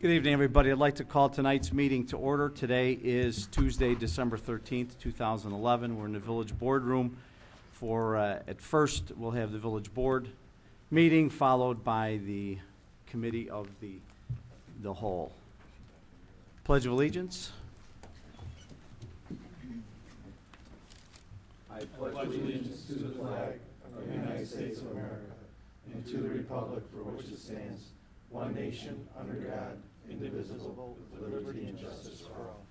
Good evening, everybody. I'd like to call tonight's meeting to order. Today is Tuesday, December 13th, 2011. We're in the Village Boardroom for, at first, we'll have the Village Board meeting, followed by the Committee of the Whole. Pledge of Allegiance. I pledge allegiance to the flag of the United States of America and to the republic for which it stands, one nation, under God, indivisible, with liberty and justice for all.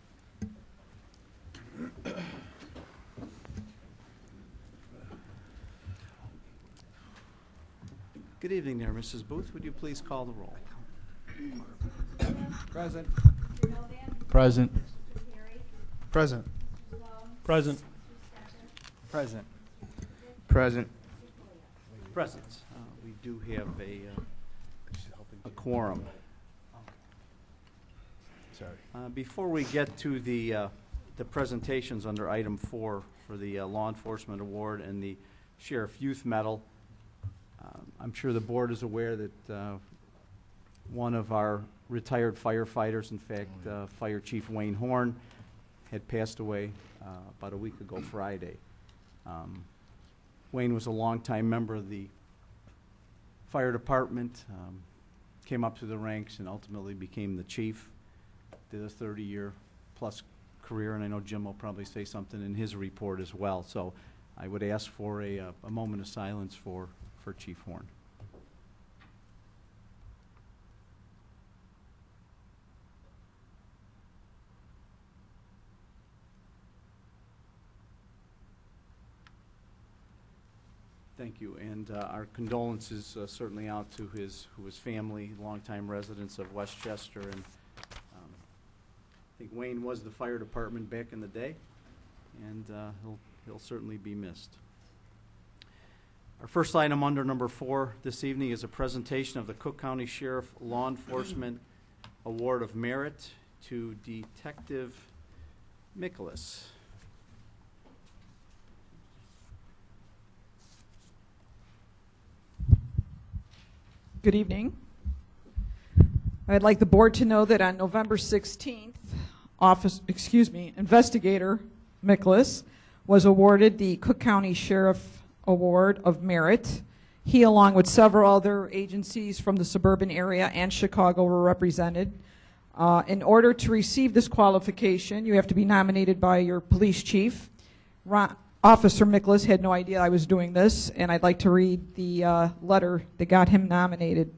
Good evening there, Mrs. Booth. Would you please call the roll? Present. Present. Present. Present. Present. Present. Present. We do have a quorum. Sorry. Before we get to the presentations under item 4 for the Law Enforcement Award and the Sheriff Youth Medal, I'm sure the board is aware that one of our retired firefighters, in fact, Fire Chief Wayne Horn, had passed away about a week ago Friday. Wayne was a longtime member of the fire department, came up through the ranks and ultimately became the chief. Did a 30-year plus career, and I know Jim will probably say something in his report as well. So I would ask for a moment of silence for Chief Horn. Thank you, and our condolences certainly out to his family, longtime residents of Westchester, and I think Wayne was the fire department back in the day, and he'll certainly be missed. Our first item under number 4 this evening is a presentation of the Cook County Sheriff Law Enforcement Award of Merit to Detective Nicholas. Good evening. I'd like the board to know that on November 16th, Investigator Nicholas was awarded the Cook County Sheriff Award of Merit. He, along with several other agencies from the suburban area and Chicago, were represented. In order to receive this qualification, you have to be nominated by your police chief. Officer Nicholas had no idea I was doing this, and I'd like to read the letter that got him nominated.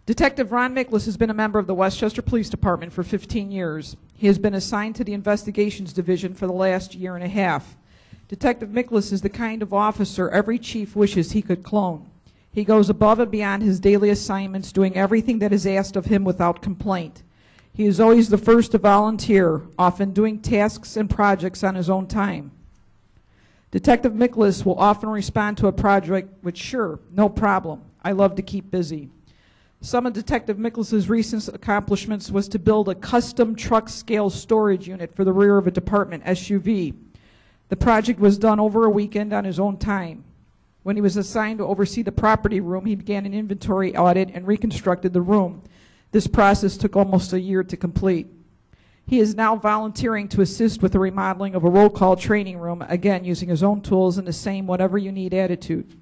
Detective Ron Nicholas has been a member of the Westchester Police Department for 15 years. He has been assigned to the Investigations Division for the last year and a half. Detective Nicholas is the kind of officer every chief wishes he could clone. He goes above and beyond his daily assignments, doing everything that is asked of him without complaint. He is always the first to volunteer, often doing tasks and projects on his own time. Detective Nicholas will often respond to a project with, "Sure, no problem. I love to keep busy." Some of Detective Nicholas's recent accomplishments was to build a custom truck scale storage unit for the rear of a department SUV. The project was done over a weekend on his own time. When he was assigned to oversee the property room, he began an inventory audit and reconstructed the room. This process took almost a year to complete. He is now volunteering to assist with the remodeling of a roll call training room, again using his own tools and the same whatever you need attitude.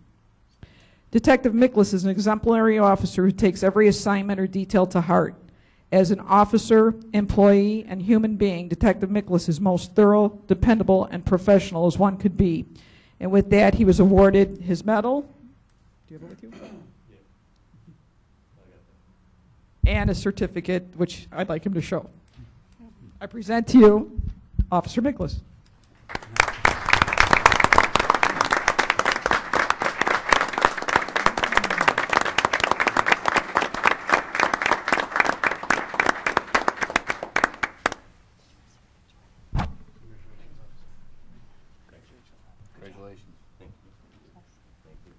Detective Nicholas is an exemplary officer who takes every assignment or detail to heart. As an officer, employee, and human being, Detective Nicholas is most thorough, dependable, and professional as one could be. And with that, he was awarded his medal. Do you have it with you? And a certificate, which I'd like him to show. I present to you Officer Nicholas. Congratulations. Thank you. Thank you.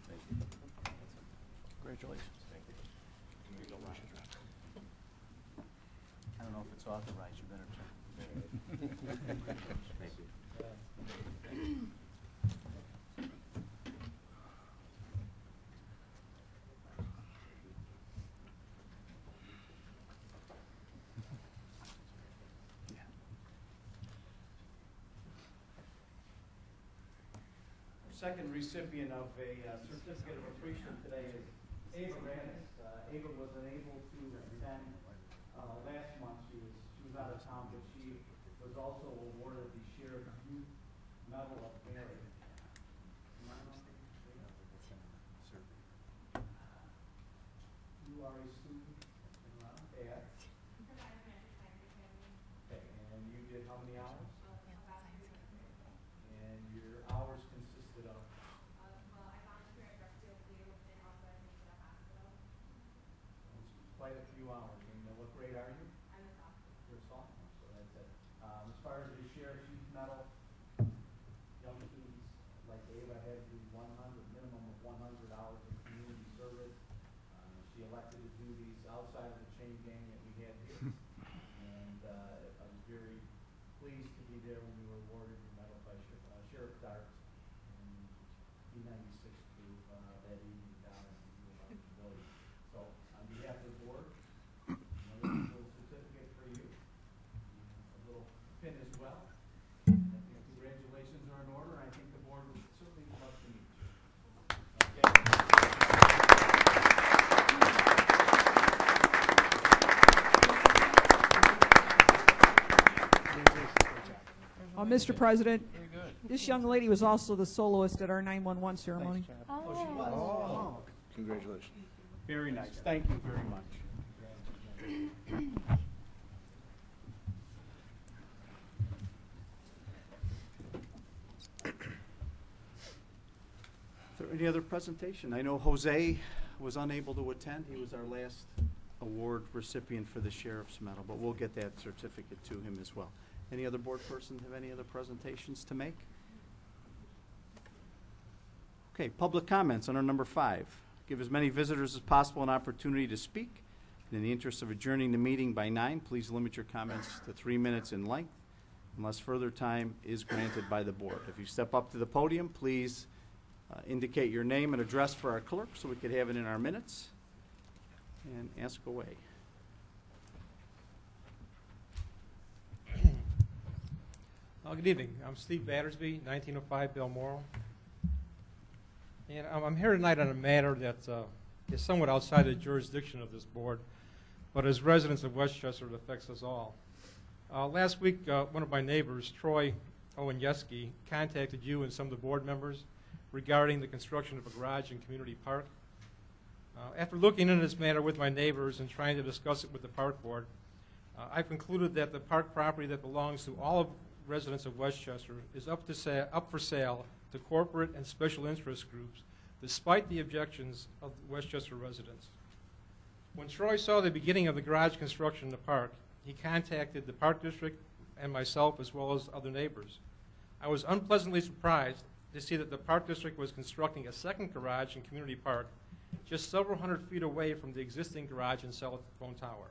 Thank you. Congratulations. I don't know if it's authorized. You better check. Thank you. second recipient of a certificate of appreciation today is Ava Radis. Ava was unable to attend last month. She was out of town, but she was also awarded the Sheriff's Youth Medal of Merit. You are a student at? Okay, and you did how many hours? And your hours consisted of? Quite a few hours. And what grade are you? You're a sophomore, so that's it. As far as the Sheriff's Youth Medal, young students like Ava had to do minimum of 100 hours of community service. She elected to do these outside of the chain gang that we had here. And I was very pleased to be there when we were awarded the medal by Sheriff Darts and P96 group that evening down at the village. So on behalf of the board, another little certificate for you, a little pin as well. I think congratulations are in order. I think the board would certainly love to meet you. Okay. Mr. President, this young lady was also the soloist at our 911 ceremony. Oh, she was. Oh. Congratulations. Very nice. Thank you very much. Is there any other presentation? I know Jose was unable to attend. He was our last award recipient for the Sheriff's Medal, but we'll get that certificate to him as well. Any other board persons have any other presentations to make? Okay, public comments under number 5. Give as many visitors as possible an opportunity to speak. In the interest of adjourning the meeting by 9, please limit your comments to 3 minutes in length, unless further time is granted by the board. If you step up to the podium, please indicate your name and address for our clerk so we could have it in our minutes, and ask away. Good evening. I'm Steve Battersby, 1905 Balmoral. And I'm here tonight on a matter that is somewhat outside the jurisdiction of this board, but as residents of Westchester, it affects us all. Last week, one of my neighbors, Troy Owenyeski, contacted you and some of the board members regarding the construction of a garage in Community Park. After looking into this matter with my neighbors and trying to discuss it with the park board, I concluded that the park property that belongs to all of residents of Westchester is up for sale to corporate and special interest groups, despite the objections of Westchester residents. When Troy saw the beginning of the garage construction in the park, he contacted the Park District and myself as well as other neighbors. I was unpleasantly surprised to see that the Park District was constructing a second garage in Community Park just several hundred feet away from the existing garage in Cell Phone Tower.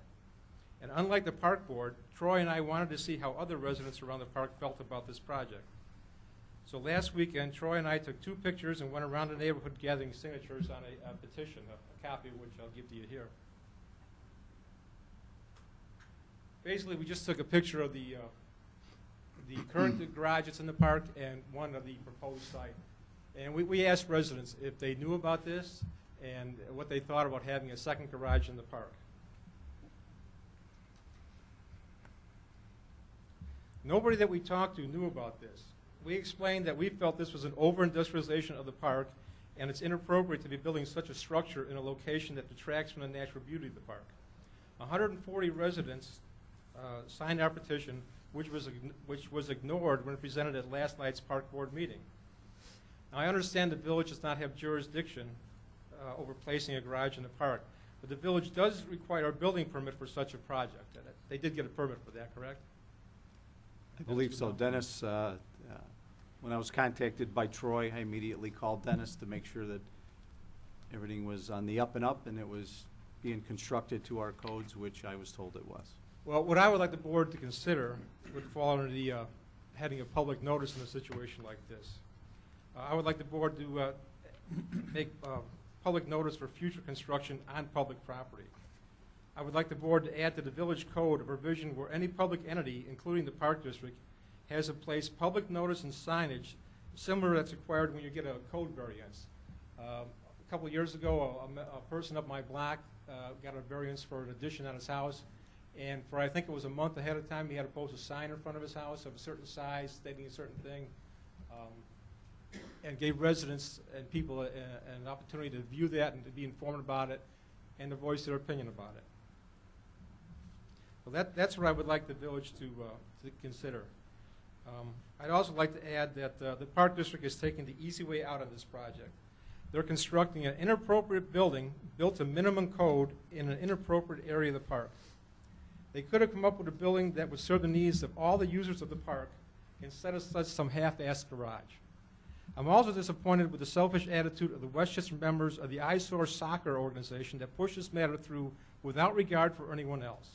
And unlike the park board, Troy and I wanted to see how other residents around the park felt about this project. So last weekend, Troy and I took 2 pictures and went around the neighborhood gathering signatures on a petition, a copy of which I'll give to you here. Basically, we just took a picture of the current garage that's in the park and one of the proposed site. And we asked residents if they knew about this and what they thought about having a second garage in the park. Nobody that we talked to knew about this. We explained that we felt this was an over-industrialization of the park and it's inappropriate to be building such a structure in a location that detracts from the natural beauty of the park. 140 residents signed our petition, which was ignored when presented at last night's park board meeting. Now, I understand the village does not have jurisdiction over placing a garage in the park, but the village does require a building permit for such a project. They did get a permit for that, correct? I believe so. Dennis, when I was contacted by Troy, I immediately called Dennis to make sure that everything was on the up and up and it was being constructed to our codes, which I was told it was. Well, what I would like the board to consider would fall under the heading of public notice in a situation like this. I would like the board to make public notice for future construction on public property. I would like the board to add to the village code a provision where any public entity, including the Park District, has in place public notice and signage similar that's required when you get a code variance. A couple of years ago, a person up my block got a variance for an addition on his house, and for I think it was a month ahead of time, he had to post a sign in front of his house of a certain size stating a certain thing, and gave residents and people an opportunity to view that and to be informed about it and to voice their opinion about it. Well, that's what I would like the village to consider. I'd also like to add that the Park District is taking the easy way out of this project. They're constructing an inappropriate building built to minimum code in an inappropriate area of the park. They could have come up with a building that would serve the needs of all the users of the park instead of such some half-assed garage. I'm also disappointed with the selfish attitude of the Westchester members of the Eyesore Soccer organization that pushed this matter through without regard for anyone else.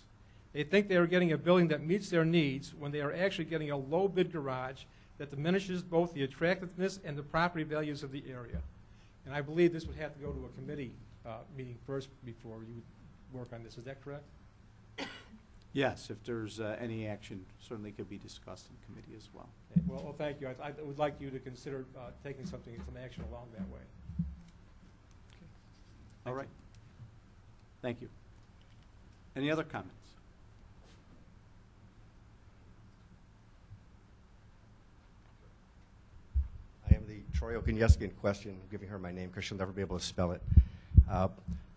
They think they are getting a building that meets their needs when they are actually getting a low-bid garage that diminishes both the attractiveness and the property values of the area. And I believe this would have to go to a committee meeting first before you would work on this. Is that correct? Yes, if there's any action, certainly could be discussed in committee as well. Okay, well, thank you. I would like you to consider taking some action along that way. All right. Thank you. Any other comments? I am the Troy Okunyeski in question. I'm giving her my name because she'll never be able to spell it.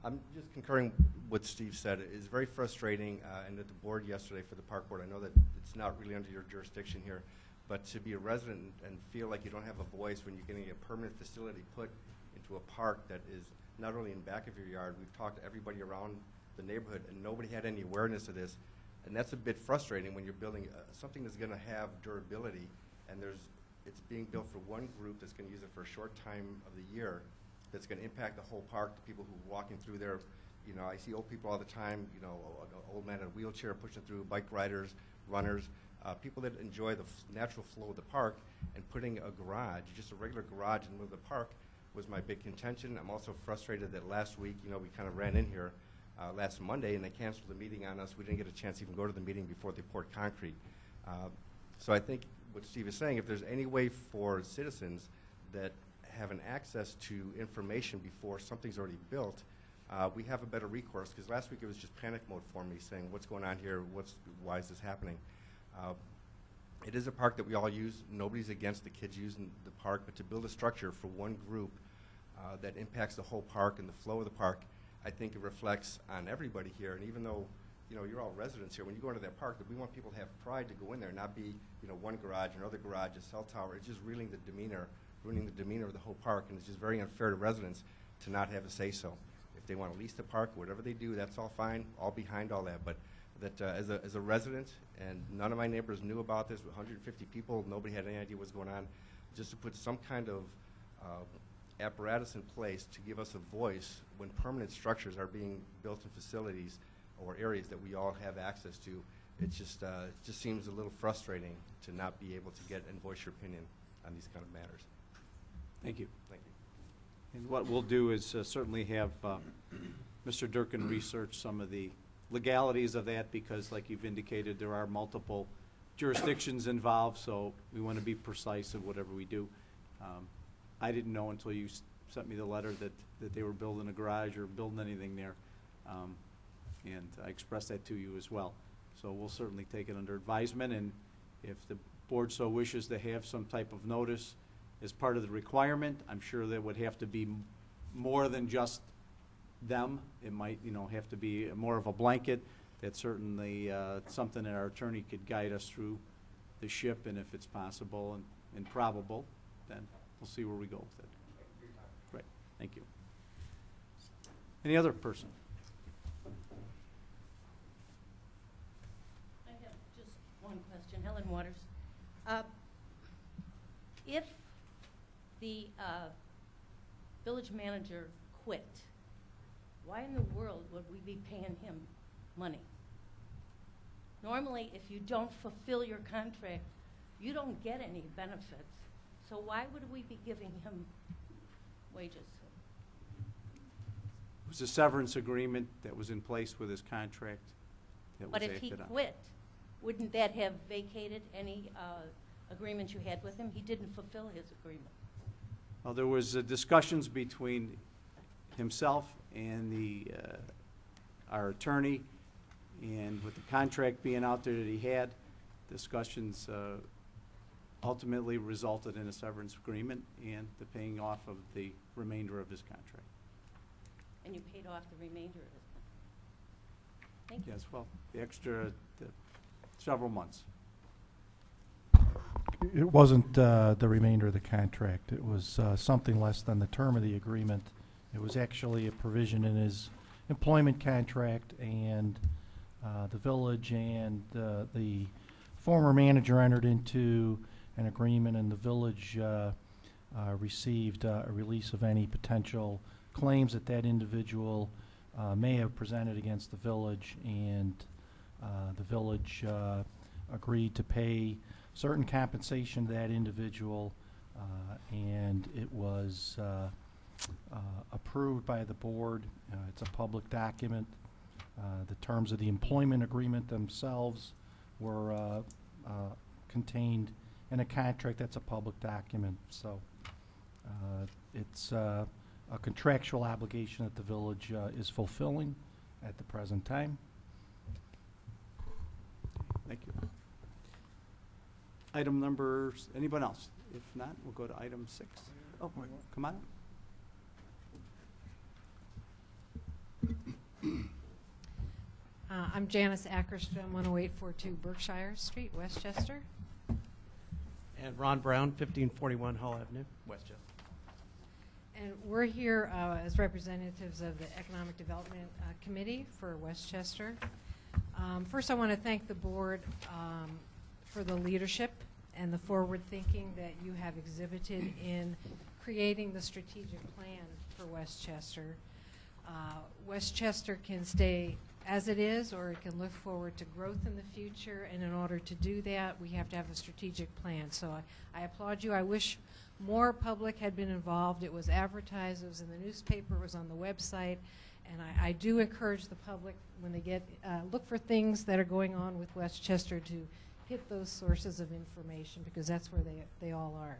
I'm just concurring with Steve said. It is very frustrating, and at the board yesterday for the park board, I know that it's not really under your jurisdiction here, but to be a resident and feel like you don't have a voice when you're getting a permanent facility put into a park that is not only in back of your yard. We've talked to everybody around the neighborhood, and nobody had any awareness of this. And that's a bit frustrating when you're building something that's going to have durability, and it's being built for one group that's going to use it for a short time of the year, that's going to impact the whole park, the people who are walking through there. You know, I see old people all the time, you know, an old man in a wheelchair pushing through, bike riders, runners, people that enjoy the natural flow of the park, and putting a garage, just a regular garage in the middle of the park, was my big contention. I'm also frustrated that last week, you know, we kind of ran in here last Monday, and they canceled the meeting on us. We didn't get a chance to even go to the meeting before they poured concrete. So I think what Steve is saying, if there's any way for citizens that have an access to information before something's already built, we have a better recourse, because last week it was just panic mode for me, saying what's going on here, why is this happening? It is a park that we all use. Nobody's against the kids using the park, but to build a structure for one group that impacts the whole park and the flow of the park, I think it reflects on everybody here. And even though, you know, you're all residents here, when you go into that park, that we want people to have pride to go in there, not be, you know, one garage, another garage, a cell tower. It's just ruining the demeanor of the whole park, and it's just very unfair to residents to not have a say-so. If they want to lease the park, whatever they do, that's all fine, all behind all that. But that as a resident, and none of my neighbors knew about this, with 150 people, nobody had any idea what's going on, just to put some kind of apparatus in place to give us a voice when permanent structures are being built in facilities or areas that we all have access to. It just seems a little frustrating to not be able to get and voice your opinion on these kind of matters. Thank you. Thank you. And what we'll do is certainly have Mr. Durkin research some of the legalities of that, because like you've indicated, there are multiple jurisdictions involved, so we want to be precise of whatever we do. I didn't know until you sent me the letter that they were building a garage or building anything there, and I expressed that to you as well. So we'll certainly take it under advisement, and if the board so wishes to have some type of notice as part of the requirement, I'm sure there would have to be more than just them. It might, you know, have to be more of a blanket. That's certainly something that our attorney could guide us through the ship, and if it's possible and probable, then we'll see where we go with it. Great, thank you. Any other person? I have just one question. Helen Waters. If the village manager quit, why in the world would we be paying him money? Normally, if you don't fulfill your contract, you don't get any benefits. So why would we be giving him wages? It was a severance agreement that was in place with his contract that was But if he acted on. quit, wouldn't that have vacated any agreement you had with him? He didn't fulfill his agreement. Well, there was discussions between himself and our attorney, and with the contract being out there that he had, discussions ultimately resulted in a severance agreement and the paying off of the remainder of his contract. And you paid off the remainder of it. Thank you. Yes, well, the extra several months. It wasn't the remainder of the contract. It was something less than the term of the agreement. It was actually a provision in his employment contract, and the village and the former manager entered into an agreement, and the village received a release of any potential claims that that individual may have presented against the village, and the village agreed to pay certain compensation to that individual, and it was approved by the board. It's a public document. The terms of the employment agreement themselves were contained in a contract that's a public document. So it's a contractual obligation that the village is fulfilling at the present time. Thank you. Item number, anyone else? If not, we'll go to item 6. Oh, come on. I'm Janice Ackerstrom, 10842 Berkshire Street, Westchester. And Ron Brown, 1541 Hall Avenue, Westchester. And we're here as representatives of the Economic Development Committee for Westchester. First, I want to thank the board for the leadership and the forward thinking that you have exhibited in creating the strategic plan for Westchester. Westchester can stay as it is, or it can look forward to growth in the future, and in order to do that, we have to have a strategic plan. So I applaud you. I wish more public had been involved. It was advertised, it was in the newspaper, it was on the website, and I do encourage the public, when they get, look for things that are going on with Westchester, to hit those sources of information, because that's where they all are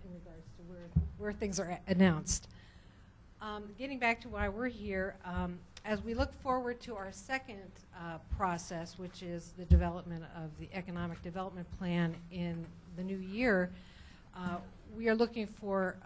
in regards to where things are announced. Getting back to why we're here, as we look forward to our second process, which is the development of the Economic Development Plan in the new year, we are looking for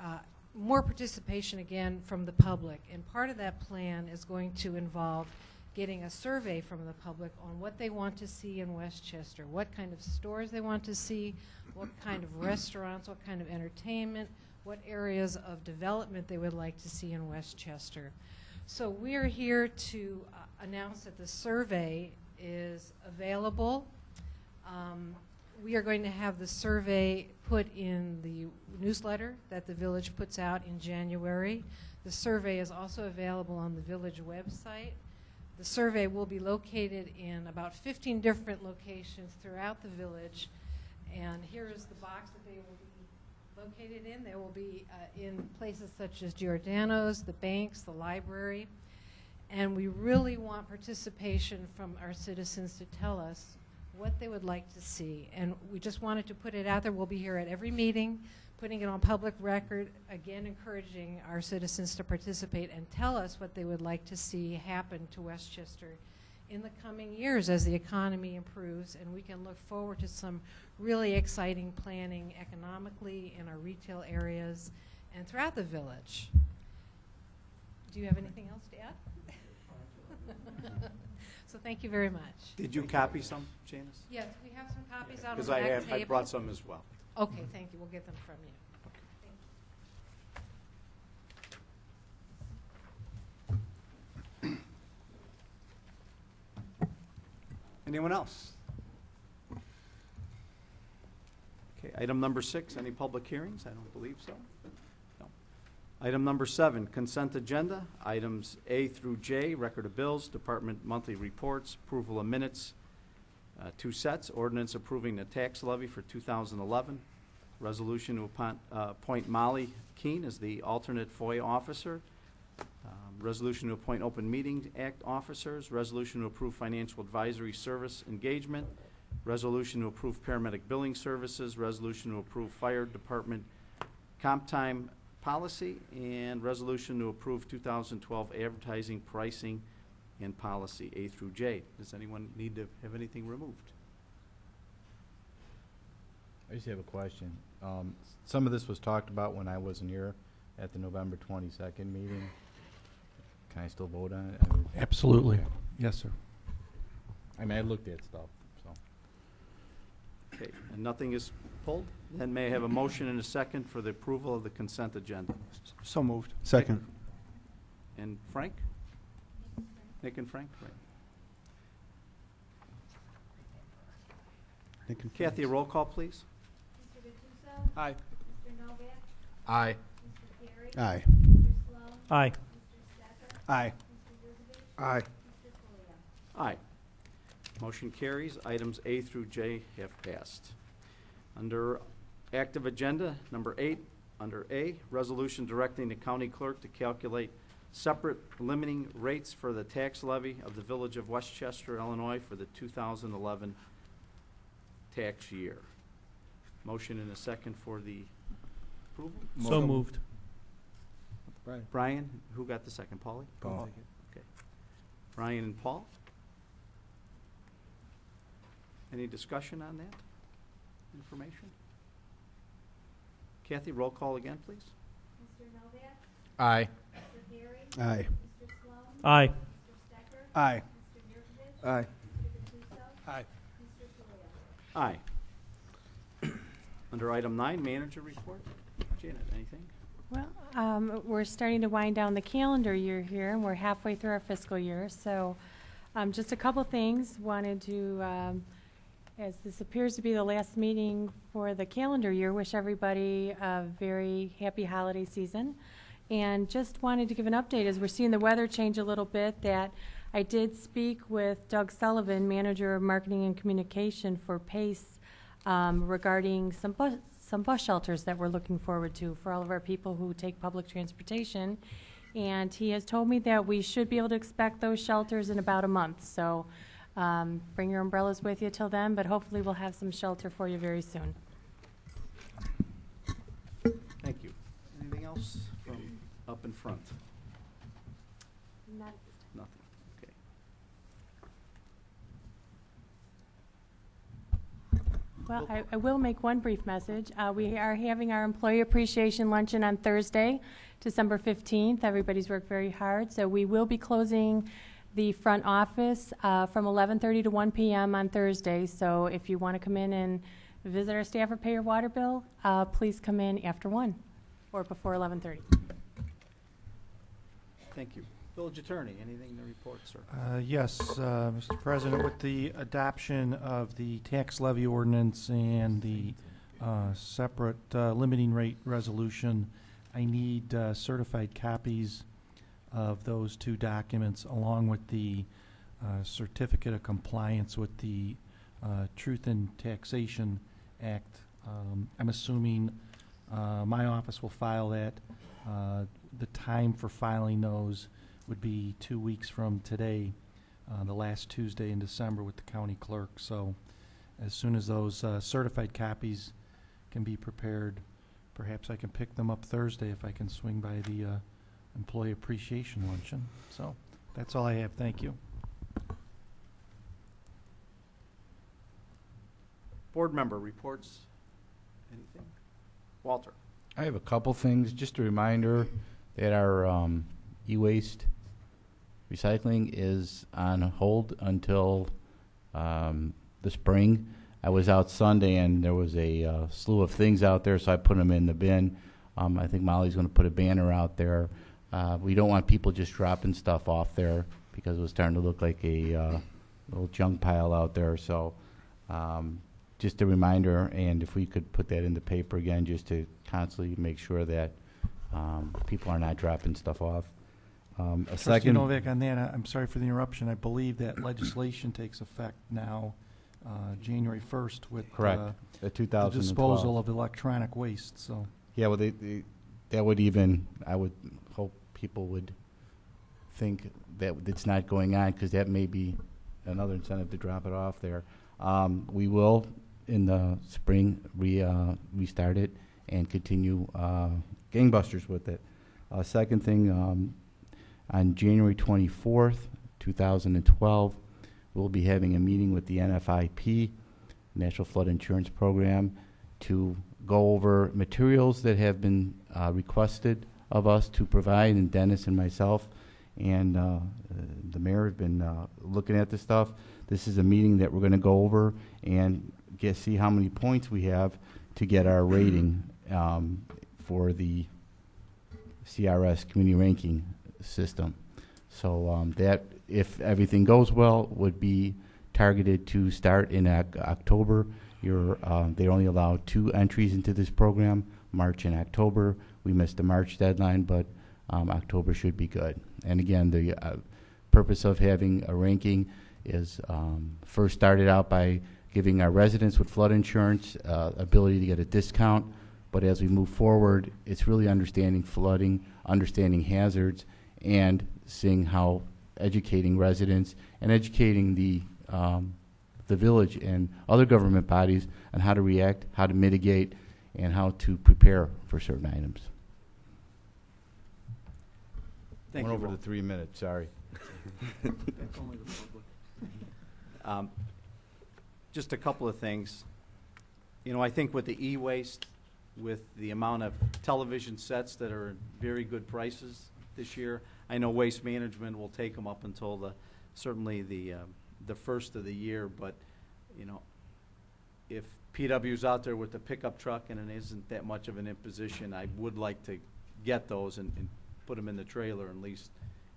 more participation again from the public. And part of that plan is going to involve getting a survey from the public on what they want to see in Westchester, what kind of stores they want to see, what kind of restaurants, what kind of entertainment, what areas of development they would like to see in Westchester. So we're here to announce that the survey is available. We are going to have the survey put in the newsletter that the village puts out in January. The survey is also available on the village website. The survey will be located in about 15 different locations throughout the village. And here is the box that they will be located in. They will be in places such as Giordano's, the banks, the library. And we really want participation from our citizens to tell us what they would like to see. And we just wanted to put it out there. We'll be here at every meeting, putting it on public record, again encouraging our citizens to participate and tell us what they would like to see happen to Westchester in the coming years as the economy improves, and we can look forward to some really exciting planning economically in our retail areas and throughout the village. Do you have anything else to add? So thank you very much. Did you copy some, Janice? Yes, we have some copies out on the Because back table. I brought some as well. Okay, thank you. We'll get them from you. Anyone else? Okay, item number 6, any public hearings? I don't believe so. No. Item number 7, consent agenda. Items A through J, record of bills, department monthly reports, approval of minutes, 2 sets, ordinance approving the tax levy for 2011, resolution to appoint Molly Keene as the alternate FOIA officer, resolution to appoint Open Meeting Act officers, resolution to approve financial advisory service engagement, resolution to approve paramedic billing services, resolution to approve fire department comp time policy, and resolution to approve 2012 advertising, pricing, and policy, A through J. Does anyone need to have anything removed? I just have a question. Some of this was talked about when I wasn't here at the November 22nd meeting. Can I still vote on it? I mean, Absolutely. Yes, sir. I mean, I looked at stuff, so. Okay, and nothing is pulled? Then may I have a motion and a second for the approval of the consent agenda? So moved. Second. And Frank? Nick and Frank, right. Nick and Kathy, a roll call, please. Mr. Gattuso? Aye. Mr. Novak? Aye. Mr. Perry? Aye. Mr. Sloan? Aye. Mr. Stecker? Aye. Mr. Rizovich? Aye. Mr. Fulia? Aye. Motion carries. Items A through J have passed. Under active agenda, number 8, under A, resolution directing the county clerk to calculate separate limiting rates for the tax levy of the Village of Westchester, Illinois for the 2011 tax year. Motion and a second for the approval? So moved. Brian, who got the second? Paulie? Paul. Okay. Brian and Paul? Any discussion on that information? Kathy, roll call again, please. Mr. Novak? Aye. Mr. Perry? Aye. Mr. Sloan? Aye. Mr. Stecker? Aye. Mr. Rizovich? Aye. Mr. Gattuso? Aye. Mr. Fulia? Aye. Under item 9, manager report. Janet, anything? Well, we're starting to wind down the calendar year here, and we're halfway through our fiscal year. So just a couple things. Wanted to, as this appears to be the last meeting for the calendar year, wish everybody a very happy holiday season. And just wanted to give an update as we're seeing the weather change a little bit, that I did speak with Doug Sullivan, Manager of Marketing and Communication for PACE, regarding some bus shelters that we're looking forward to for all of our people who take public transportation. And he has told me that we should be able to expect those shelters in about a month. So bring your umbrellas with you till then, but hopefully we'll have some shelter for you very soon. Thank you. Anything else from up in front? Not at this time. Nothing. Okay. Well, I will make one brief message. We are having our Employee Appreciation Luncheon on Thursday, December 15th. Everybody's worked very hard, so we will be closing the front office from 11:30 to 1 p.m. on Thursday. So if you want to come in and visit our staff or pay your water bill, please come in after 1 or before 11:30. Thank you. Village Attorney, anything to report, sir? Yes, Mr. President, with the adoption of the tax levy ordinance and the separate limiting rate resolution, I need certified copies of those two documents along with the certificate of compliance with the Truth in Taxation Act. I'm assuming my office will file that. The time for filing those would be 2 weeks from today, the last Tuesday in December with the county clerk. So as soon as those certified copies can be prepared, perhaps I can pick them up Thursday if I can swing by the Employee Appreciation Luncheon. So that's all I have. Thank you. Board member reports. Anything? Walter. I have a couple things. Just a reminder that our e-waste recycling is on hold until the spring. I was out Sunday and there was a slew of things out there, so I put them in the bin. I think Molly's going to put a banner out there. We don't want people just dropping stuff off there because it was starting to look like a little junk pile out there. So just a reminder, and if we could put that in the paper again just to constantly make sure that people are not dropping stuff off. Trustee Novak, on that, I'm sorry for the interruption. I believe that legislation takes effect now, January 1st, with Correct. The the 2012. disposal of electronic waste. So Yeah, well, that would even, I would hope people would think that it's not going on, because that may be another incentive to drop it off there. We will, in the spring, restart it and continue gangbusters with it. Second thing, on January 24th, 2012, we'll be having a meeting with the NFIP, National Flood Insurance Program, to go over materials that have been requested of us to provide, and Dennis and myself and the mayor have been looking at this stuff. This is a meeting that we're going to go over and see how many points we have to get our rating for the CRS community ranking system. So that, if everything goes well, would be targeted to start in October. They only allow 2 entries into this program, March and October. We missed the March deadline, but October should be good. And again, the purpose of having a ranking is first started out by giving our residents with flood insurance ability to get a discount. But as we move forward, it's really understanding flooding, understanding hazards, and seeing how educating residents and educating the village and other government bodies on how to react, how to mitigate, and how to prepare for certain items. Thank Went you, over Walt. the 3 minutes, sorry. That's only the public. Just a couple of things. You know, I think with the e-waste, with the amount of television sets that are at very good prices this year, I know Waste Management will take them up until certainly the first of the year, but, you know, if PW's out there with the pickup truck and it isn't that much of an imposition, I would like to get those and put them in the trailer and at least,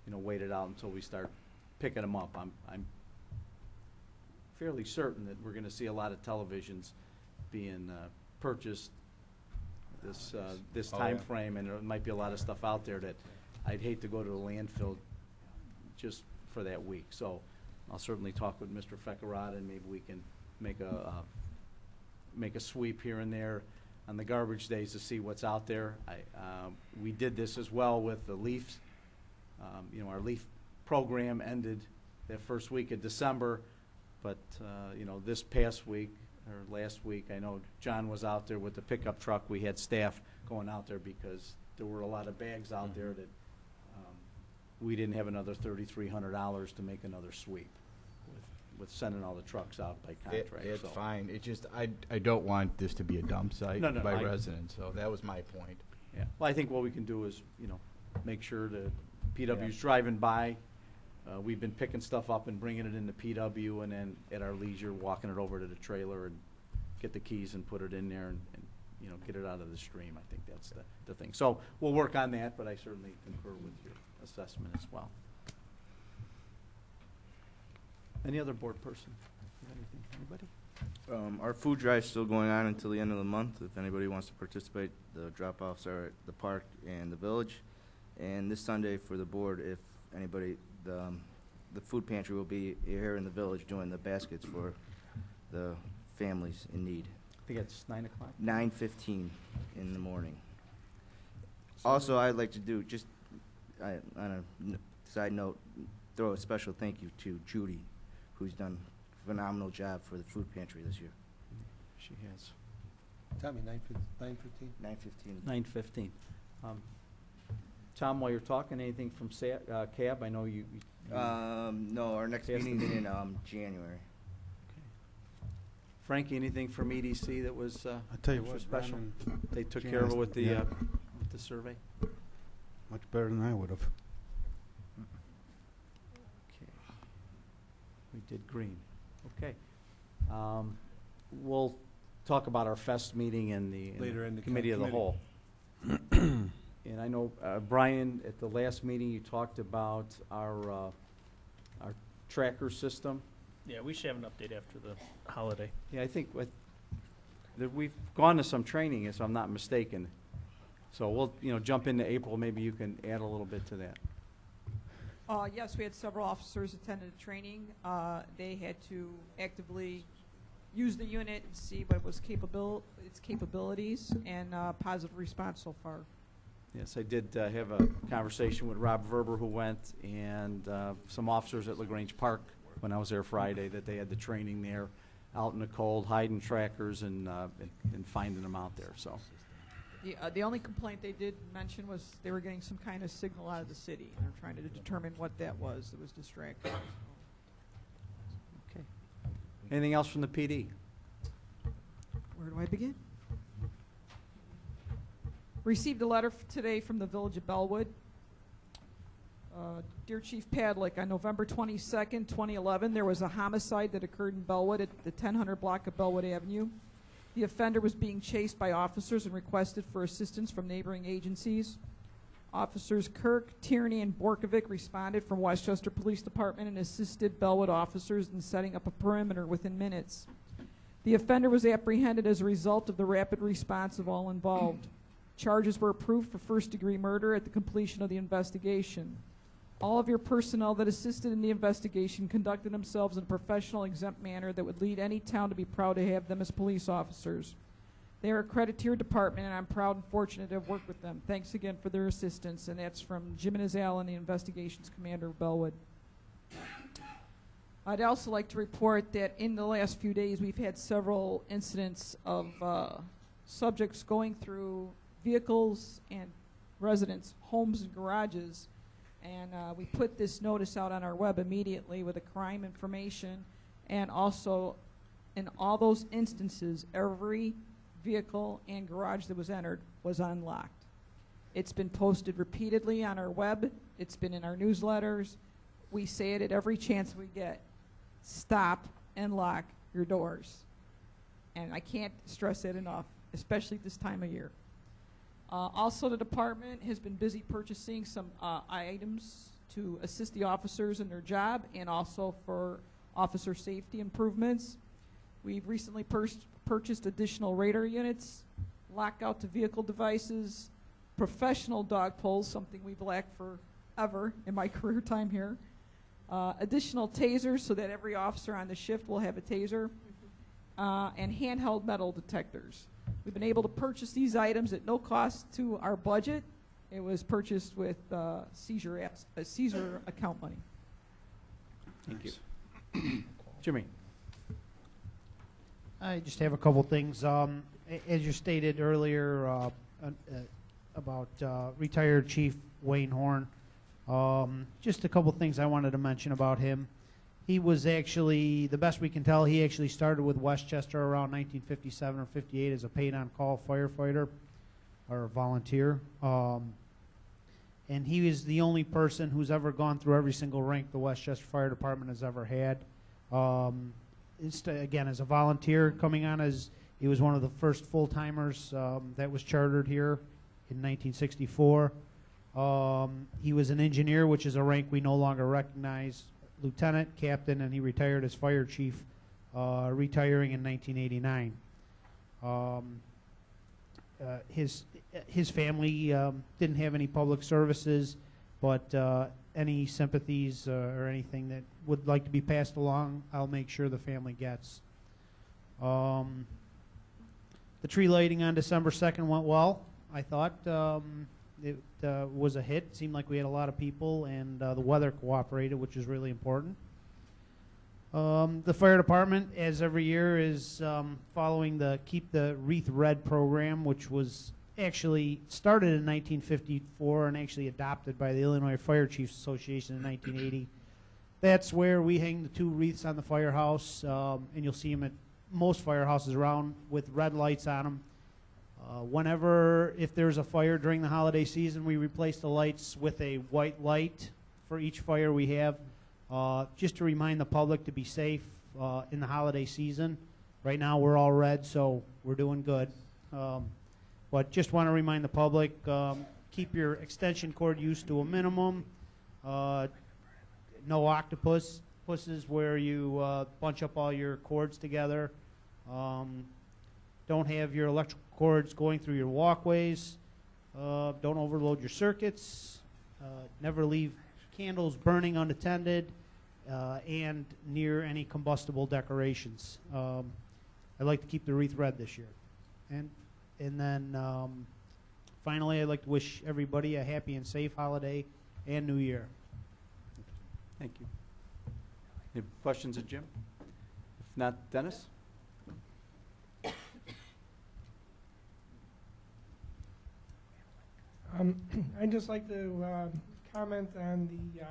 you know, wait it out until we start picking them up. I'm fairly certain that we're going to see a lot of televisions being purchased this Oh, time yeah. frame, and there might be a lot of stuff out there that I'd hate to go to the landfill just for that week. So I'll certainly talk with Mr. Feckerada, and maybe we can make a sweep here and there on the garbage days to see what's out there. We did this as well with the leaves. You know, our leaf program ended that first week of December, but you know, this past week or last week, I know John was out there with the pickup truck. We had staff going out there because there were a lot of bags out there that we didn't have another $3,300 to make another sweep with sending all the trucks out by contract. It's so. fine. It just, I don't want this to be a dump site No, by I- residents, so that was my point. Yeah, well, I think what we can do is, you know, make sure that PW's Yeah. driving by. We've been picking stuff up and bringing it into PW, and then at our leisure, walking it over to the trailer and get the keys and put it in there and you know, get it out of the stream. I think that's the thing. So we'll work on that, but I certainly concur with your assessment as well. Any other board person? Have anything? Anybody? Our food drive's still going on until the end of the month. If anybody wants to participate, the drop-offs are at the park and the village. And this Sunday for the board, if anybody, the food pantry will be here in the village doing the baskets for the families in need. I think it's 9 o'clock. 9:15 in the morning. Also, I'd like to do, just on a side note, throw a special thank you to Judy, who's done a phenomenal job for the food pantry this year. She has. Tell me, 9:15? 9:15. 9:15. Tom, while you're talking, anything from CAB? I know you. No, our next Passed the meeting's meeting. in January. Frankie, anything from EDC that was I'll tell you extra what, special? Ron They took Jan care of it is- with yeah. the survey? much better than I would have. Okay. We did green. Okay. We'll talk about our FEST meeting and the Later in the committee of the committee. whole. And I know, Brian, at the last meeting, you talked about our tracker system. Yeah, we should have an update after the holiday. Yeah, I think that we've gone to some training, if I'm not mistaken. So we'll, you know, jump into April, maybe you can add a little bit to that. Yes, we had several officers attended the training. They had to actively use the unit and see what it was its capabilities, and positive response so far. Yes, I did have a conversation with Rob Verber, who went, and some officers at LaGrange Park when I was there Friday, that they had the training there. out in the cold, hiding trackers and finding them out there, so. The only complaint they did mention was they were getting some kind of signal out of the city. They're trying to determine what that was. It was distracting. Okay. Anything else from the PD? Where do I begin? Received a letter today from the Village of Bellwood. Dear Chief Padlick, on November 22nd, 2011, there was a homicide that occurred in Bellwood at the 1000 block of Bellwood Avenue. The offender was being chased by officers and requested for assistance from neighboring agencies. Officers Kirk, Tierney, and Borkovic responded from Westchester Police Department and assisted Bellwood officers in setting up a perimeter within minutes. The offender was apprehended as a result of the rapid response of all involved. Charges were approved for first-degree murder at the completion of the investigation. All of your personnel that assisted in the investigation conducted themselves in a professional, exempt manner that would lead any town to be proud to have them as police officers. They are a credit to your department, and I'm proud and fortunate to have worked with them. Thanks again for their assistance, and that's from Jim Allen, the investigations commander of Bellwood. I'd also like to report that in the last few days we've had several incidents of subjects going through vehicles and residents' homes and garages. And we put this notice out on our web immediately with the crime information, and also in all those instances, every vehicle and garage that was entered was unlocked. It's been posted repeatedly on our web. It's been in our newsletters. We say it at every chance we get. Stop and lock your doors. And I can't stress that enough, especially this time of year. Also, the department has been busy purchasing some items to assist the officers in their job and also for officer safety improvements. We've recently purchased additional radar units, lockout to vehicle devices, professional dog poles, something we've lacked forever in my career time here, additional tasers so that every officer on the shift will have a taser, and handheld metal detectors. We've been able to purchase these items at no cost to our budget. It was purchased with seizure account money. Thank you. Jimmy. I just have a couple things. As you stated earlier about retired Chief Wayne Horn, just a couple things I wanted to mention about him. He was actually, the best we can tell, he actually started with Westchester around 1957 or 58 as a paid-on-call firefighter or volunteer. And he is the only person who's ever gone through every single rank the Westchester Fire Department has ever had. Again, as a volunteer, coming on as, he was one of the first full-timers that was chartered here in 1964. He was an engineer, which is a rank we no longer recognize. Lieutenant, captain, and he retired as fire chief, retiring in 1989. His family didn't have any public services, but any sympathies or anything that would like to be passed along, I'll make sure the family gets. The tree lighting on December 2nd went well, I thought. It was a hit. It seemed like we had a lot of people, and the weather cooperated, which is really important. The fire department, as every year, is following the Keep the Wreath Red program, which was actually started in 1954 and actually adopted by the Illinois Fire Chiefs Association in 1980. That's where we hang the 2 wreaths on the firehouse, and you'll see them at most firehouses around with red lights on them. Whenever, if there's a fire during the holiday season, we replace the lights with a white light for each fire we have, just to remind the public to be safe in the holiday season. Right now we're all red, so we're doing good. But just want to remind the public, keep your extension cord use to a minimum. No octopuses where you bunch up all your cords together. Don't have your electrical cords going through your walkways. Don't overload your circuits. Never leave candles burning unattended and near any combustible decorations. I'd like to keep the wreath red this year. And then finally, I'd like to wish everybody a happy and safe holiday and New Year. Thank you. Any questions of Jim? If not, Dennis? I'd just like to comment on the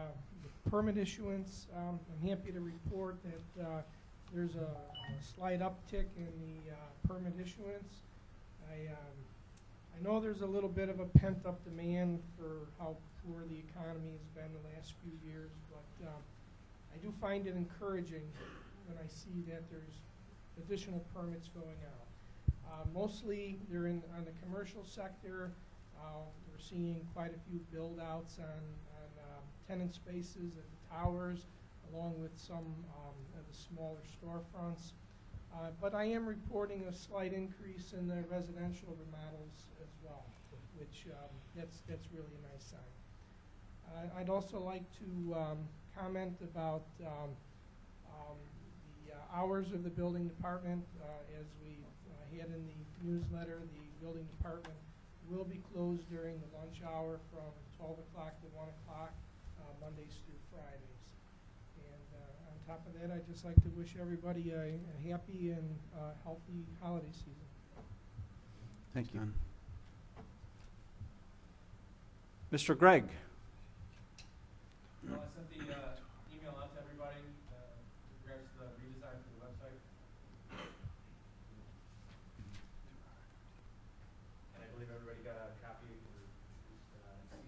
permit issuance. I'm happy to report that there's a slight uptick in the permit issuance. I know there's a little bit of a pent-up demand for how poor the economy has been the last few years, but I do find it encouraging when I see that there's additional permits going out. Mostly they're on the commercial sector. We're seeing quite a few build-outs on tenant spaces at the towers, along with some of the smaller storefronts. But I am reporting a slight increase in the residential remodels as well, which that's really a nice sign. I'd also like to comment about the hours of the building department. As we had in the newsletter, the building department will be closed during the lunch hour from 12 o'clock to 1 o'clock, Mondays through Fridays. And on top of that, I'd just like to wish everybody a happy and healthy holiday season. Thank you. Mr. Gregg. Well, I sent the email out to everybody with regards to the redesign for the website. And I believe everybody got a copy or seen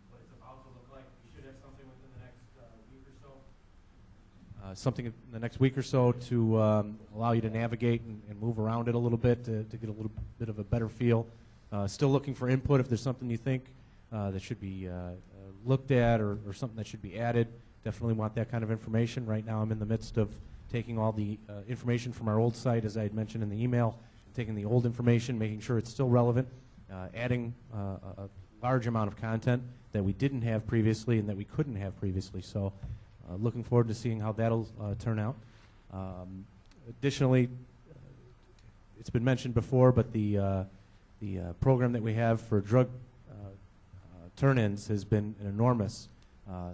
what it's about to look like. We should have something within the next week or so. Something in the next week or so to allow you to navigate and move around it a little bit to get a little bit of a better feel. Still looking for input if there's something you think that should be looked at or something that should be added. Definitely want that kind of information. Right now I'm in the midst of taking all the information from our old site, as I had mentioned in the email, taking the old information, making sure it's still relevant, adding a large amount of content that we didn't have previously and that we couldn't have previously. So looking forward to seeing how that'll turn out. Additionally, it's been mentioned before, but the program that we have for drug turn-ins has been an enormous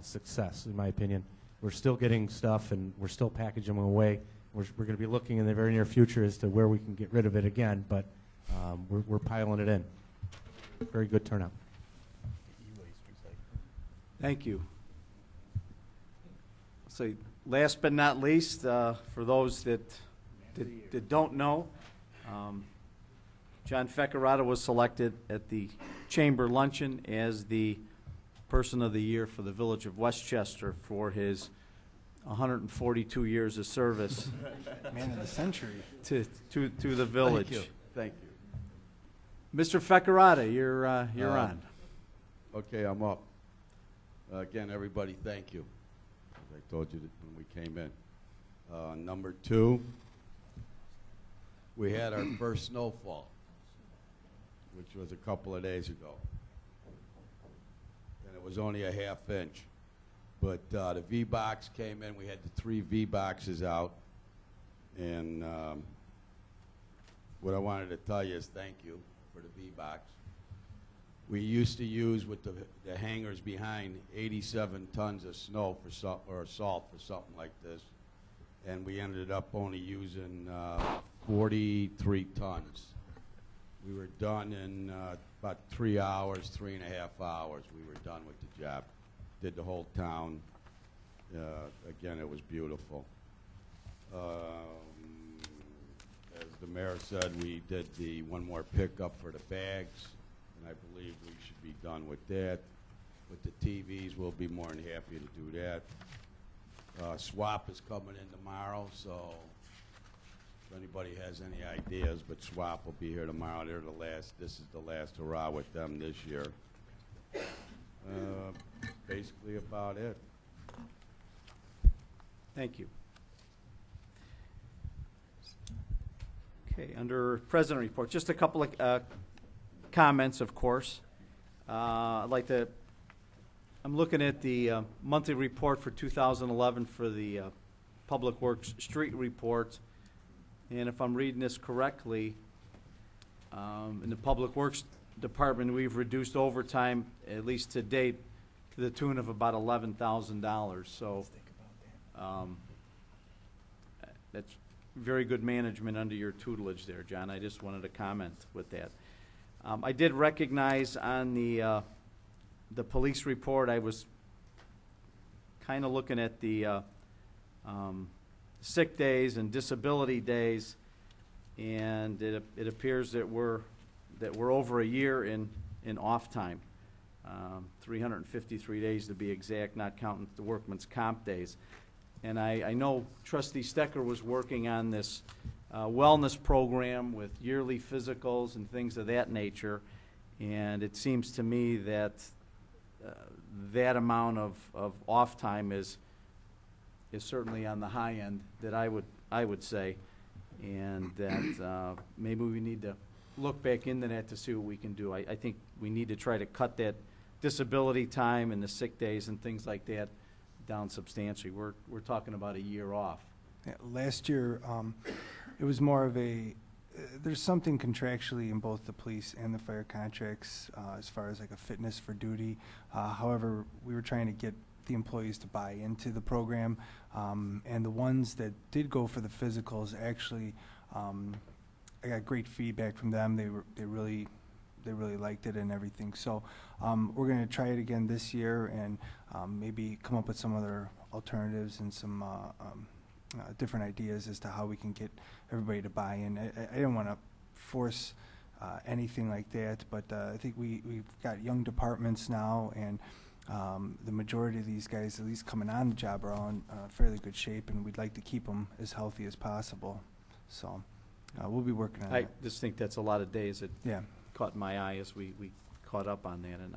success, in my opinion. We're still getting stuff, and we're still packaging them away. We're going to be looking in the very near future as to where we can get rid of it again, but we're piling it in. Very good turnout. Thank you. So, last but not least, for those that don't know, John Feccarata was selected at the Chamber Luncheon as the Person of the Year for the Village of Westchester for his 142 years of service. Man of the century. To the village. Thank you. Thank you. Mr. Feccarata, you're on. Okay, I'm up. Again, everybody, thank you. As I told you that when we came in. Number 2, we had our first snowfall, which was a couple of days ago. And it was only a ½ inch. But the V-Box came in. We had the 3 V-Boxes out. And what I wanted to tell you is thank you for the V-Box. We used to use with the hangers behind 87 tons of snow or salt for something like this. And we ended up only using 43 tons. We were done in about 3 hours, 3.5 hours. We were done with the job. Did the whole town. Again, it was beautiful. As the mayor said, we did the one more pickup for the bags, and I believe we should be done with that. With the TVs, we'll be more than happy to do that. SWAP is coming in tomorrow, so if anybody has any ideas, but SWAP will be here tomorrow. This is the last hurrah with them this year. Basically about it. Thank you. Okay, under President Report, just a couple of comments, of course. I'm looking at the monthly report for 2011 for the Public Works Street Report, and if I'm reading this correctly, in the Public Works Department, we've reduced overtime, at least to date, to the tune of about $11,000. So that's very good management under your tutelage there, John. I just wanted to comment with that. I did recognize on the police report, I was kind of looking at the sick days and disability days, and it appears that we're over a year in off time, 353 days to be exact, not counting the workman's comp days. And I know Trustee Stecker was working on this wellness program with yearly physicals and things of that nature, and it seems to me that that amount of off time is certainly on the high end that I would say, and that maybe we need to look back into that to see what we can do. I think we need to try to cut that disability time and the sick days and things like that down substantially. We're talking about a year off. Yeah, last year, it was more of a, there's something contractually in both the police and the fire contracts as far as like a fitness for duty. However, we were trying to get the employees to buy into the program, and the ones that did go for the physicals actually, I got great feedback from them. They really liked it and everything. So we're going to try it again this year and maybe come up with some other alternatives and some different ideas as to how we can get everybody to buy in. I don't want to force anything like that, but I think we've got young departments now, and the majority of these guys, at least coming on the job, are all in fairly good shape, and we'd like to keep them as healthy as possible. So we'll be working on I that. just think that's a lot of days that Yeah. caught my eye as we caught up on that, and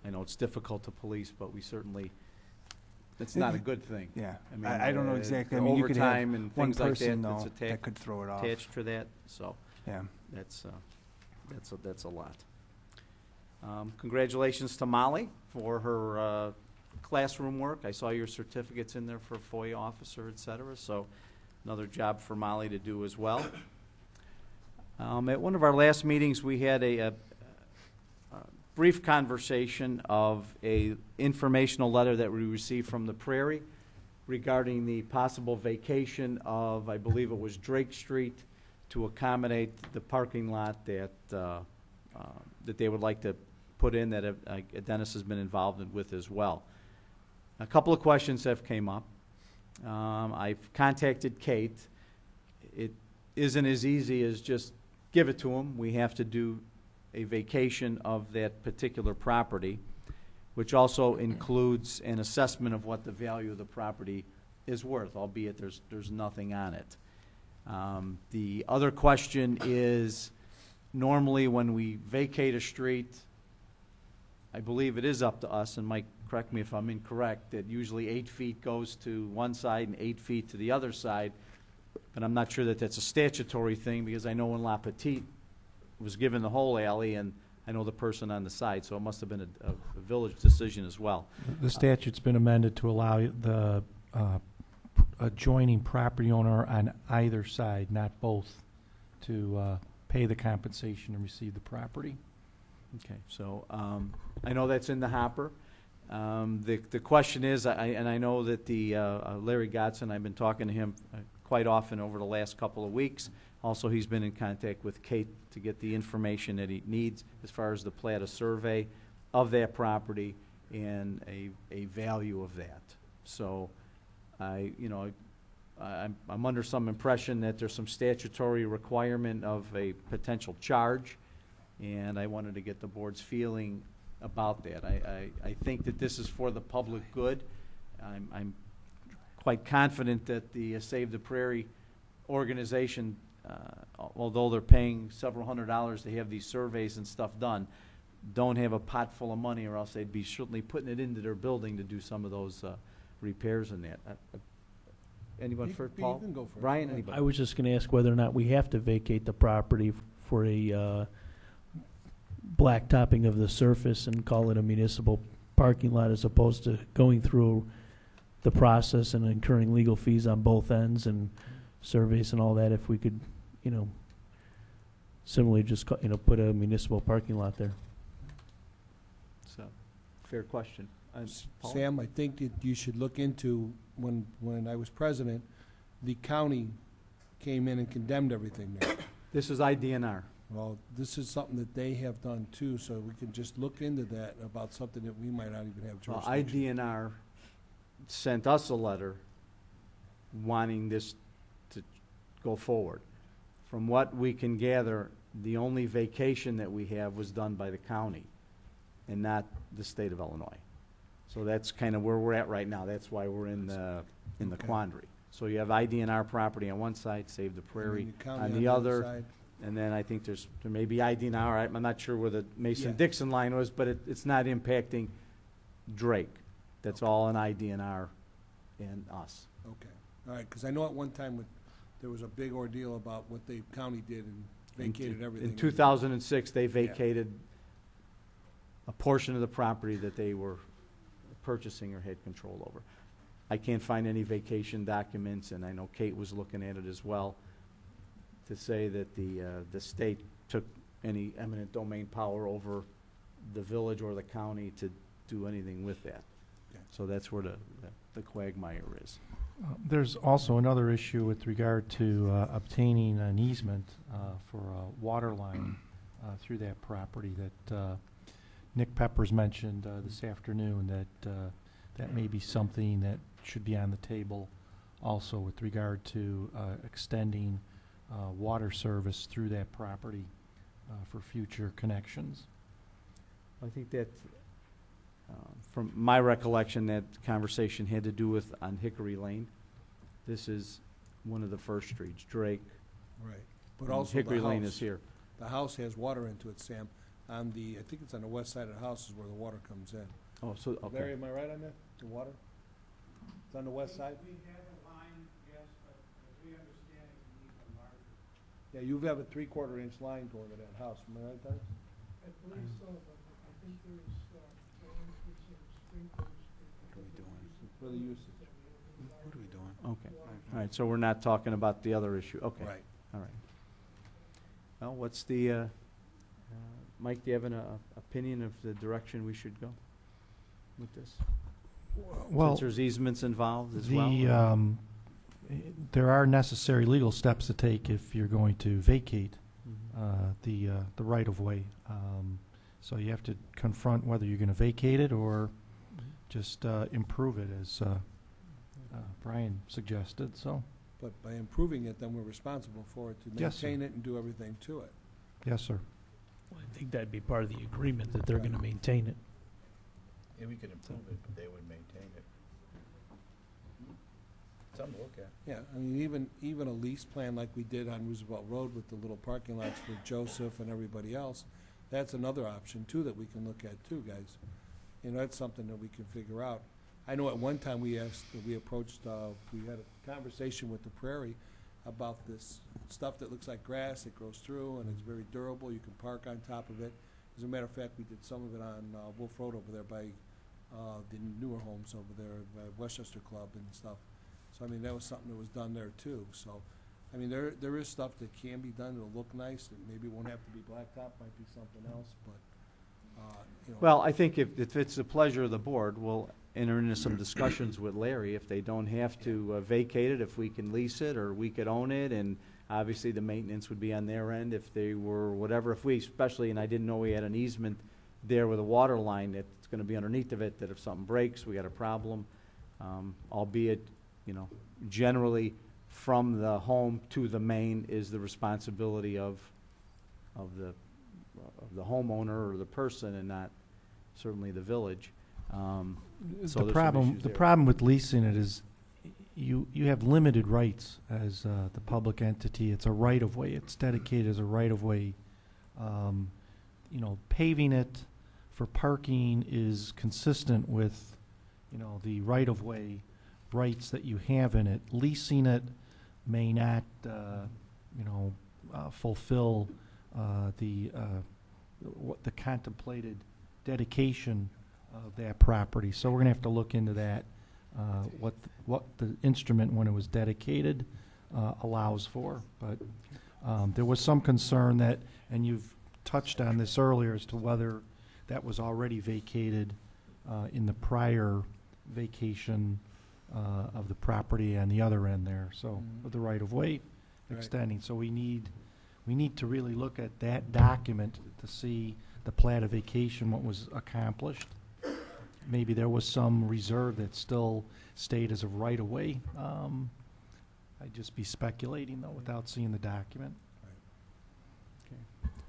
I know it's difficult to police, but we certainly, it's not a good thing. Yeah. I mean, I don't know exactly. I the mean, you could have overtime and one things like person, that that's though, that could throw it off. attached to that, so Yeah. that's a lot. Congratulations to Molly for her classroom work. I saw your certificates in there for FOIA officer, et cetera, so another job for Molly to do as well. At one of our last meetings, we had a brief conversation of a informational letter that we received from the Prairie regarding the possible vacation of, I believe it was Drake Street, to accommodate the parking lot that they would like to put in, that Dennis has been involved with as well. A couple of questions have came up. I've contacted Kate. It isn't as easy as just give it to them. We have to do a vacation of that particular property, which also includes an assessment of what the value of the property is worth, albeit there's nothing on it. The other question is, normally when we vacate a street, I believe it is up to us, and Mike, correct me if I'm incorrect, that usually 8 feet goes to one side and 8 feet to the other side, but I'm not sure that that's a statutory thing, because I know when La Petite was given the whole alley, and I know the person on the side, so it must have been a village decision as well. The statute's been amended to allow the adjoining property owner on either side, not both, to pay the compensation and receive the property. Okay, so I know that's in the hopper. The question is, and I know that the Larry Godson, I've been talking to him quite often over the last couple of weeks. Also, he's been in contact with Kate to get the information that he needs as far as the plat of survey of that property and a value of that. So, I'm under some impression that there's some statutory requirement of a potential charge, and I wanted to get the board's feeling about that. I think that this is for the public good. I'm quite confident that the Save the Prairie organization, although they're paying several $100s to have these surveys and stuff done, don't have a pot full of money, or else they'd be certainly putting it into their building to do some of those repairs in that. Anyone first, Paul? You can go first. Brian, anybody? I was just going to ask whether or not we have to vacate the property for a blacktopping of the surface and call it a municipal parking lot, as opposed to going through the process and incurring legal fees on both ends and surveys and all that. If we could, similarly just put a municipal parking lot there. So, fair question. Paul? Sam, I think that you should look into, when I was president, the county came in and condemned everything there. This is IDNR. Well, this is something that they have done too, so we can just look into that about something that we might not even have Well, jurisdiction. IDNR sent us a letter wanting this to go forward. From what we can gather, the only vacation that we have was done by the county and not the state of Illinois. So that's kind of where we're at right now. That's why we're in the Okay. quandary. So you have IDNR property on one side, Save the Prairie And the county on on the the other other. side. And then I think there may be IDNR, I'm not sure where the Yeah. Mason-Dixon line was, but it's not impacting Drake. That's all an IDNR and us. Okay, all right, because I know at one time there was a big ordeal about what the county did and vacated everything. In 2006, they vacated a portion of the property that they were purchasing or had control over. I can't find any vacation documents, and I know Kate was looking at it as well, to say that the state took any eminent domain power over the village or the county to do anything with that. Okay. So that's where the quagmire is. There's also another issue with regard to obtaining an easement for a water line through that property that Nick Peppers mentioned this afternoon, that may be something that should be on the table also with regard to extending water service through that property for future connections. I think that, from my recollection, that conversation had to do with on Hickory Lane. This is one of the first streets, Drake. Right, but and also Hickory the Lane house. is here. The house has water into it, Sam. I think it's on the west side of the house is where the water comes in. Oh, so, okay. Larry, am I right on that, the water? It's on the west side? We have a line, yes, but as we understand it, we need a larger. Yeah, you have a 3/4 inch line going to that house, am I right, Dennis? I believe so, but I think there's, plans for some sprinklers. What are we doing? For the usage. What are we doing? Okay, all right, so we're not talking about the other issue, okay. Right. All right. Well, what's the, Mike, do you have an opinion of the direction we should go with this? Well, Since there's easements involved as well? There are necessary legal steps to take if you're going to vacate the right-of-way. So you have to confront whether you're going to vacate it or just improve it, as Brian suggested, so. But by improving it, then we're responsible for it to Yes, sir. maintain it and do everything to it. Yes, sir. Well, I think that'd be part of the agreement, that they're gonna maintain it. Yeah, we could improve it, but they would maintain it. Something to look at. Yeah, I mean, even a lease plan like we did on Roosevelt Road with the little parking lots for Joseph and everybody else, that's another option too that we can look at too, guys. You know, that's something that we can figure out. I know at one time we approached, we had a conversation with the Prairie about this stuff that looks like grass, it grows through and it's very durable, you can park on top of it. As a matter of fact, we did some of it on Wolf Road over there by the newer homes over there, by Westchester Club and stuff. So, I mean, that was something that was done there too. So, I mean, there is stuff that can be done, it'll look nice, and maybe it won't have to be blacktop, might be something else, but, you know. Well, I think if it's the pleasure of the board, we'll enter into some discussions with Larry. If they don't have to vacate it, if we can lease it, or we could own it, and obviously the maintenance would be on their end if they were whatever. If we especially, and I didn't know we had an easement there with a water line that's going to be underneath of it, that if something breaks, we got a problem. Albeit, you know, generally from the home to the main is the responsibility of the homeowner or the person, and not certainly the village. So The problem with leasing it is you have limited rights as the public entity. It's a right-of-way. It's dedicated as a right-of-way. You know, paving it for parking is consistent with, you know, the right-of-way rights that you have in it. Leasing it may not, you know, fulfill the contemplated dedication of that property. So we're going to have to look into that, what the instrument, when it was dedicated, allows for. But there was some concern that, and you've touched on this earlier, as to whether that was already vacated in the prior vacation of the property on the other end there. So with the right-of-way Right. extending. So we need we need to really look at that document to see the platification, what was accomplished. Maybe there was some reserve that still stayed as a right-of-way. I'd just be speculating, though, without seeing the document.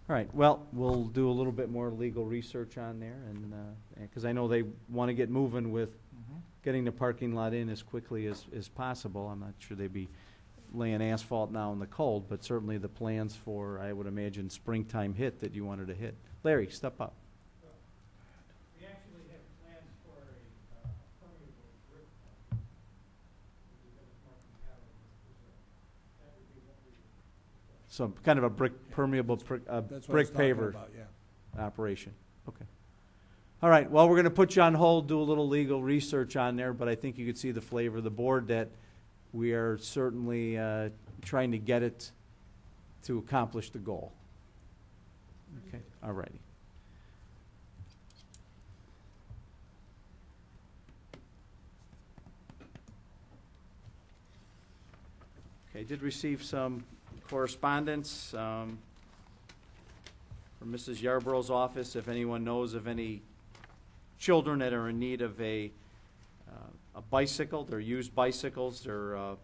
All right, well, we'll do a little bit more legal research on there, and, because I know they want to get moving with getting the parking lot in as quickly as possible. I'm not sure they'd be laying asphalt now in the cold, but certainly the plans for, I would imagine, springtime hit that you wanted to hit. Larry, step up. We actually have plans for a permeable brick So kind of a brick, permeable brick, That's what I was brick talking paver about, yeah. operation. Okay. All right, well, we're going to put you on hold, do a little legal research on there, but I think you could see the flavor of the board that we are certainly trying to get it to accomplish the goal. Okay, all righty. Okay, did receive some correspondence from Mrs. Yarborough's office. If anyone knows of any children that are in need of a bicycle, they're used bicycles. They're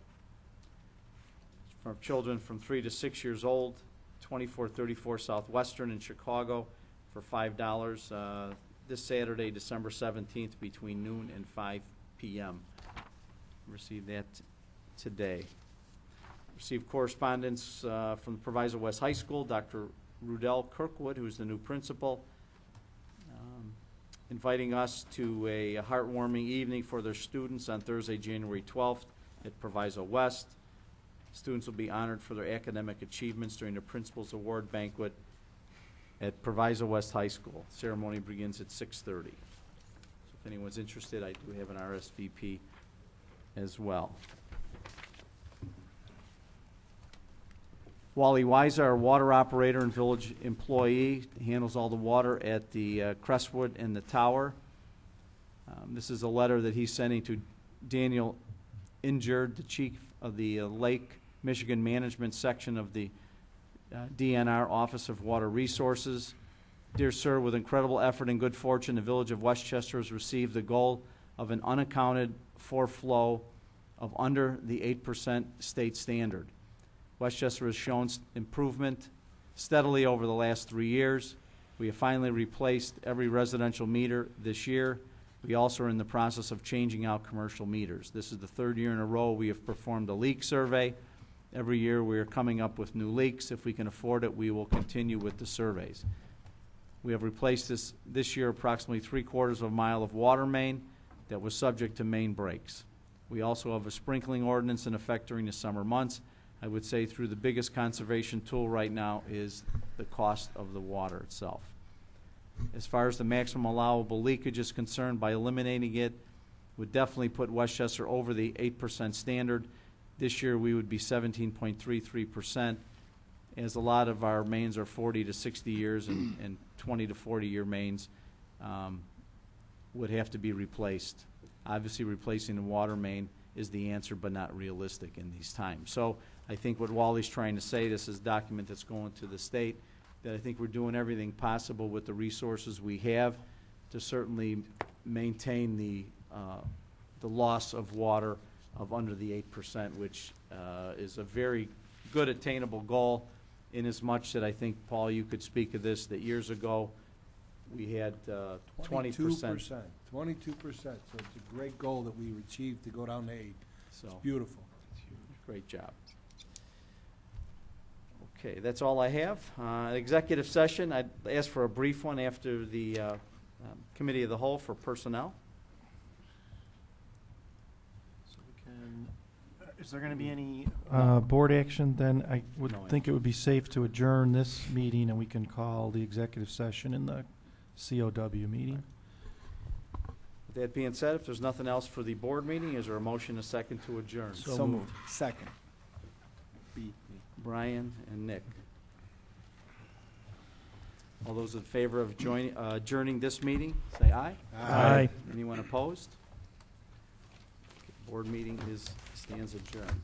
from children from 3 to 6 years old, 2434 Southwestern in Chicago for $5 this Saturday, December 17th, between noon and 5 p.m. Received that today. Received correspondence from Proviso West High School, Dr. Rudell Kirkwood, who's the new principal, inviting us to a heartwarming evening for their students on Thursday, January 12th at Proviso West. Students will be honored for their academic achievements during the Principal's Award Banquet at Proviso West High School. Ceremony begins at 6:30. So if anyone's interested, I do have an RSVP as well. Wally Weiser, our water operator and village employee, handles all the water at the Crestwood and the Tower. This is a letter that he's sending to Daniel Injured, the chief of the Lake Michigan Management Section of the DNR Office of Water Resources. Dear sir, with incredible effort and good fortune, the village of Westchester has received the goal of an unaccounted for flow of under the 8% state standard. Westchester has shown improvement steadily over the last 3 years. We have finally replaced every residential meter this year. We also are in the process of changing out commercial meters. This is the 3rd year in a row we have performed a leak survey. Every year we are coming up with new leaks. If we can afford it, we will continue with the surveys. We have replaced this year approximately 3/4 of a mile of water main that was subject to main breaks. We also have a sprinkling ordinance in effect during the summer months. I would say through the biggest conservation tool right now is the cost of the water itself. As far as the maximum allowable leakage is concerned, by eliminating it would definitely put Westchester over the 8% standard. This year we would be 17.33%, as a lot of our mains are 40 to 60 years and 20 to 40 year mains would have to be replaced. Obviously replacing the water main is the answer, but not realistic in these times. So I think what Wally's trying to say, this is a document that's going to the state, that I think we're doing everything possible with the resources we have to certainly maintain the loss of water of under the 8%, which is a very good attainable goal, in as much that I think, Paul, you could speak of this, that years ago we had 20%. 22%. 22%. So it's a great goal that we achieved to go down to 8. So It's beautiful. great job. Okay, that's all I have. Executive session, I'd ask for a brief one after the Committee of the Whole for personnel. So we can, is there going to be any board action? Then I would No think it would be safe to adjourn this meeting, and we can call the executive session in the COW meeting. With that being said, if there's nothing else for the board meeting, is there a motion, a second to adjourn? So moved. Second. Brian and Nick. All those in favor of adjourning this meeting, say aye. Aye. Anyone opposed? Board meeting stands adjourned.